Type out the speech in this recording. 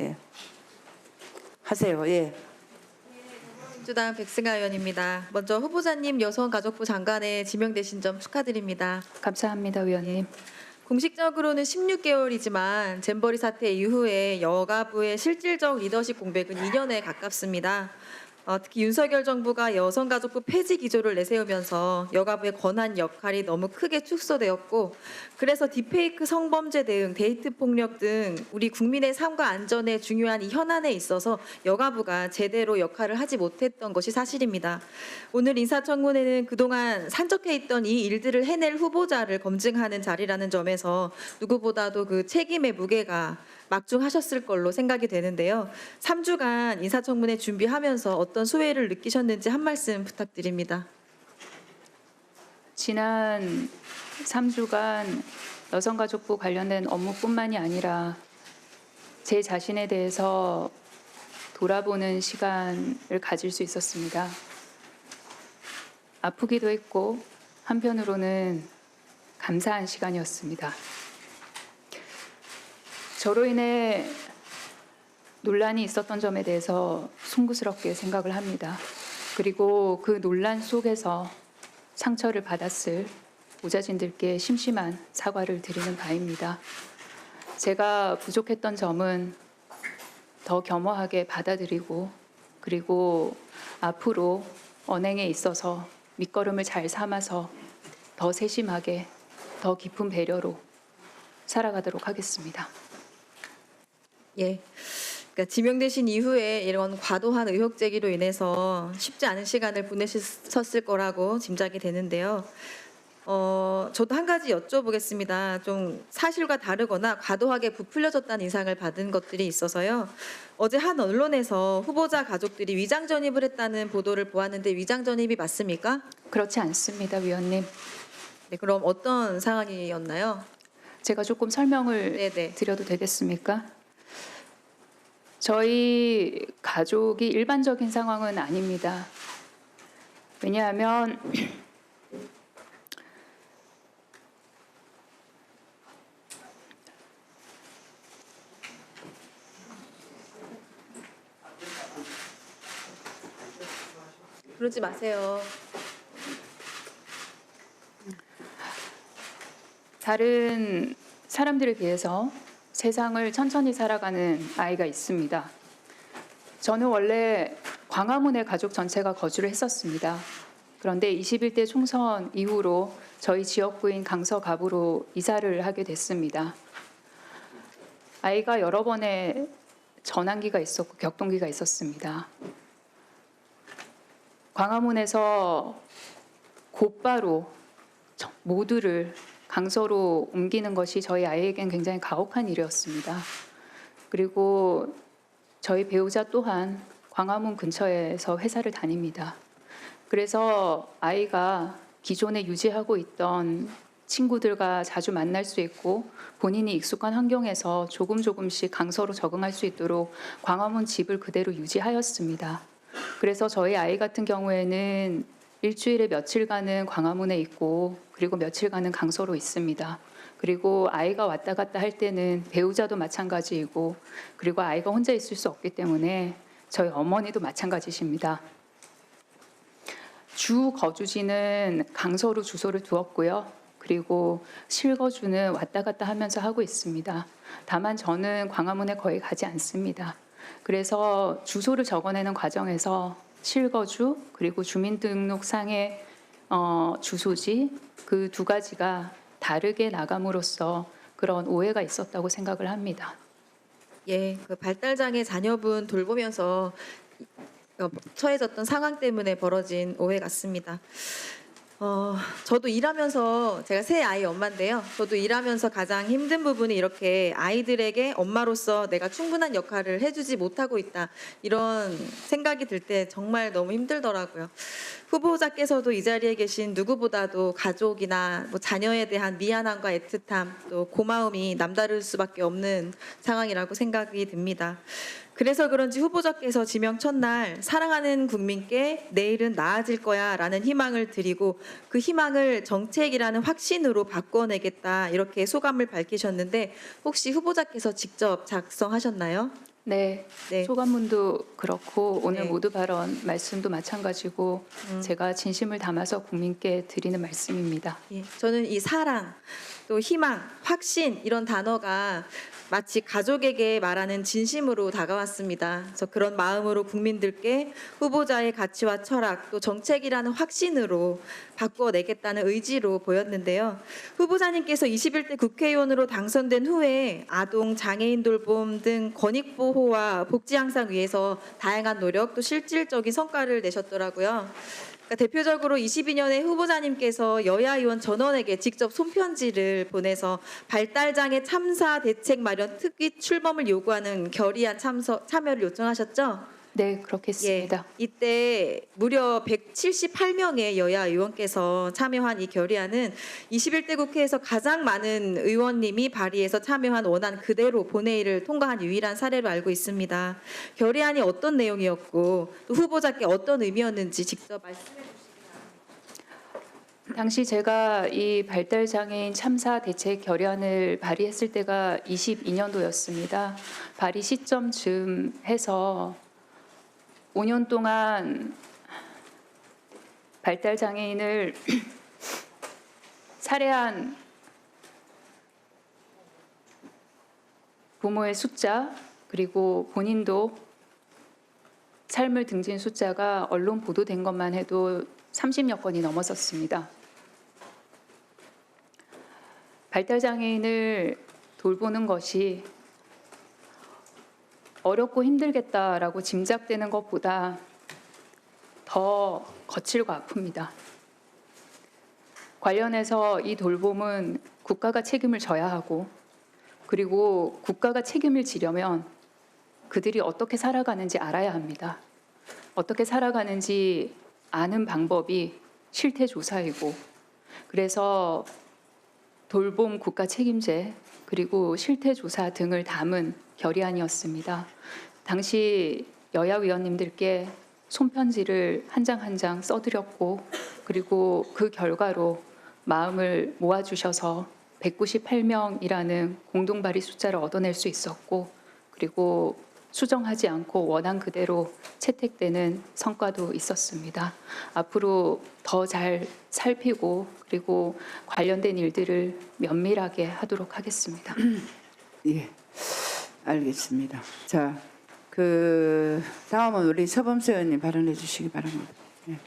예. 하세요. 예. 민주당 백승아 의원입니다. 먼저 후보자님 여성가족부 장관에 지명되신 점 축하드립니다. 감사합니다, 의원님. 공식적으로는 16개월이지만 잼버리 사태 이후에 여가부의 실질적 리더십 공백은 2년에 가깝습니다. 특히 윤석열 정부가 여성가족부 폐지 기조를 내세우면서 여가부의 권한 역할이 너무 크게 축소되었고, 그래서 딥페이크 성범죄 대응, 데이트 폭력 등 우리 국민의 삶과 안전에 중요한 이 현안에 있어서 여가부가 제대로 역할을 하지 못했던 것이 사실입니다. 오늘 인사청문회는 그동안 산적해 있던 이 일들을 해낼 후보자를 검증하는 자리라는 점에서 누구보다도 그 책임의 무게가 막중하셨을 걸로 생각이 되는데요. 3주간 인사청문회 준비하면서 어떤 소회를 느끼셨는지 한 말씀 부탁드립니다. 지난 3주간 여성가족부 관련된 업무뿐만이 아니라 제 자신에 대해서 돌아보는 시간을 가질 수 있었습니다. 아프기도 했고 한편으로는 감사한 시간이었습니다. 저로 인해 논란이 있었던 점에 대해서 송구스럽게 생각을 합니다. 그리고 그 논란 속에서 상처를 받았을 보좌진들께 심심한 사과를 드리는 바입니다. 제가 부족했던 점은 더 겸허하게 받아들이고, 그리고 앞으로 언행에 있어서 밑거름을 잘 삼아서 더 세심하게, 더 깊은 배려로 살아가도록 하겠습니다. 예. 그러니까 지명되신 이후에 이런 과도한 의혹 제기로 인해서 쉽지 않은 시간을 보내셨을 거라고 짐작이 되는데요. 저도 한 가지 여쭤보겠습니다. 좀 사실과 다르거나 과도하게 부풀려졌다는 인상을 받은 것들이 있어서요. 어제 한 언론에서 후보자 가족들이 위장 전입을 했다는 보도를 보았는데 위장 전입이 맞습니까? 그렇지 않습니다, 위원님. 네, 그럼 어떤 상황이었나요? 제가 조금 설명을 네네. 드려도 되겠습니까? 저희 가족이 일반적인 상황은 아닙니다. 왜냐하면 그러지 마세요. 다른 사람들에 비해서 세상을 천천히 살아가는 아이가 있습니다. 저는 원래 광화문에 가족 전체가 거주를 했었습니다. 그런데 21대 총선 이후로 저희 지역구인 강서갑으로 이사를 하게 됐습니다. 아이가 여러 번의 전환기가 있었고 격동기가 있었습니다. 광화문에서 곧바로 모두를 강서로 옮기는 것이 저희 아이에겐 굉장히 가혹한 일이었습니다. 그리고 저희 배우자 또한 광화문 근처에서 회사를 다닙니다. 그래서 아이가 기존에 유지하고 있던 친구들과 자주 만날 수 있고 본인이 익숙한 환경에서 조금씩 강서로 적응할 수 있도록 광화문 집을 그대로 유지하였습니다. 그래서 저희 아이 같은 경우에는 일주일에 며칠간은 광화문에 있고 그리고 며칠간은 강서로 있습니다. 그리고 아이가 왔다 갔다 할 때는 배우자도 마찬가지이고 그리고 아이가 혼자 있을 수 없기 때문에 저희 어머니도 마찬가지십니다. 주 거주지는 강서로 주소를 두었고요. 그리고 실거주는 왔다 갔다 하면서 하고 있습니다. 다만 저는 광화문에 거의 가지 않습니다. 그래서 주소를 적어내는 과정에서 실거주 그리고 주민등록상의 주소지 그 두 가지가 다르게 나감으로써 그런 오해가 있었다고 생각을 합니다. 예, 그 발달장애 자녀분 돌보면서 처해졌던 상황 때문에 벌어진 오해 같습니다. 저도 일하면서 제가 세 아이 엄마인데요. 저도 일하면서 가장 힘든 부분이 이렇게 아이들에게 엄마로서 내가 충분한 역할을 해주지 못하고 있다. 이런 생각이 들 때 정말 너무 힘들더라고요. 후보자께서도 이 자리에 계신 누구보다도 가족이나 뭐 자녀에 대한 미안함과 애틋함 또 고마움이 남다를 수밖에 없는 상황이라고 생각이 듭니다. 그래서 그런지 후보자께서 지명 첫날 사랑하는 국민께 내일은 나아질 거야 라는 희망을 드리고 그 희망을 정책이라는 확신으로 바꿔내겠다 이렇게 소감을 밝히셨는데 혹시 후보자께서 직접 작성하셨나요? 네, 네. 소감문도 그렇고 오늘 네. 모두 발언 말씀도 마찬가지고 제가 진심을 담아서 국민께 드리는 말씀입니다. 예, 저는 이 사랑, 또 희망, 확신 이런 단어가 마치 가족에게 말하는 진심으로 다가왔습니다. 그래서 그런 마음으로 국민들께 후보자의 가치와 철학, 또 정책이라는 확신으로 바꿔내겠다는 의지로 보였는데요. 후보자님께서 21대 국회의원으로 당선된 후에 아동, 장애인 돌봄 등 권익 보호와 복지 향상 위해서 다양한 노력, 또 실질적인 성과를 내셨더라고요. 그러니까 대표적으로 22년에 후보자님께서 여야 의원 전원에게 직접 손편지를 보내서 발달장애 참사 대책 마련 특위 출범을 요구하는 결의안 참여를 요청하셨죠? 네, 그렇겠습니다. 이때 무려 178명의 여야 의원께서 참여한 이 결의안은 21대 국회에서 가장 많은 의원님이 발의해서 참여한 원안 그대로 본회의를 통과한 유일한 사례로 알고 있습니다. 결의안이 어떤 내용이었고 또 후보자께 어떤 의미였는지 직접 말씀해 주시기 바랍니다. 당시 제가 이 발달장애인 참사 대책 결의안을 발의했을 때가 22년도였습니다. 발의 시점쯤 해서 5년 동안 발달장애인을 살해한 부모의 숫자, 그리고 본인도 삶을 등진 숫자가 언론 보도된 것만 해도 30여 건이 넘었었습니다. 발달장애인을 돌보는 것이 어렵고 힘들겠다라고 짐작되는 것보다 더 거칠고 아픕니다. 관련해서 이 돌봄은 국가가 책임을 져야 하고, 그리고 국가가 책임을 지려면 그들이 어떻게 살아가는지 알아야 합니다. 어떻게 살아가는지 아는 방법이 실태조사이고, 그래서 돌봄 국가 책임제 그리고 실태조사 등을 담은 결의안이었습니다. 당시 여야 의원님들께 손편지를 한 장 한 장 써드렸고, 그리고 그 결과로 마음을 모아주셔서 198명이라는 공동 발의 숫자를 얻어낼 수 있었고, 그리고 수정하지 않고 원안 그대로 채택되는 성과도 있었습니다. 앞으로 더 잘 살피고 그리고 관련된 일들을 면밀하게 하도록 하겠습니다. 예, 알겠습니다. 자, 다음은 우리 서범수 의원님 발언해 주시기 바랍니다. 예.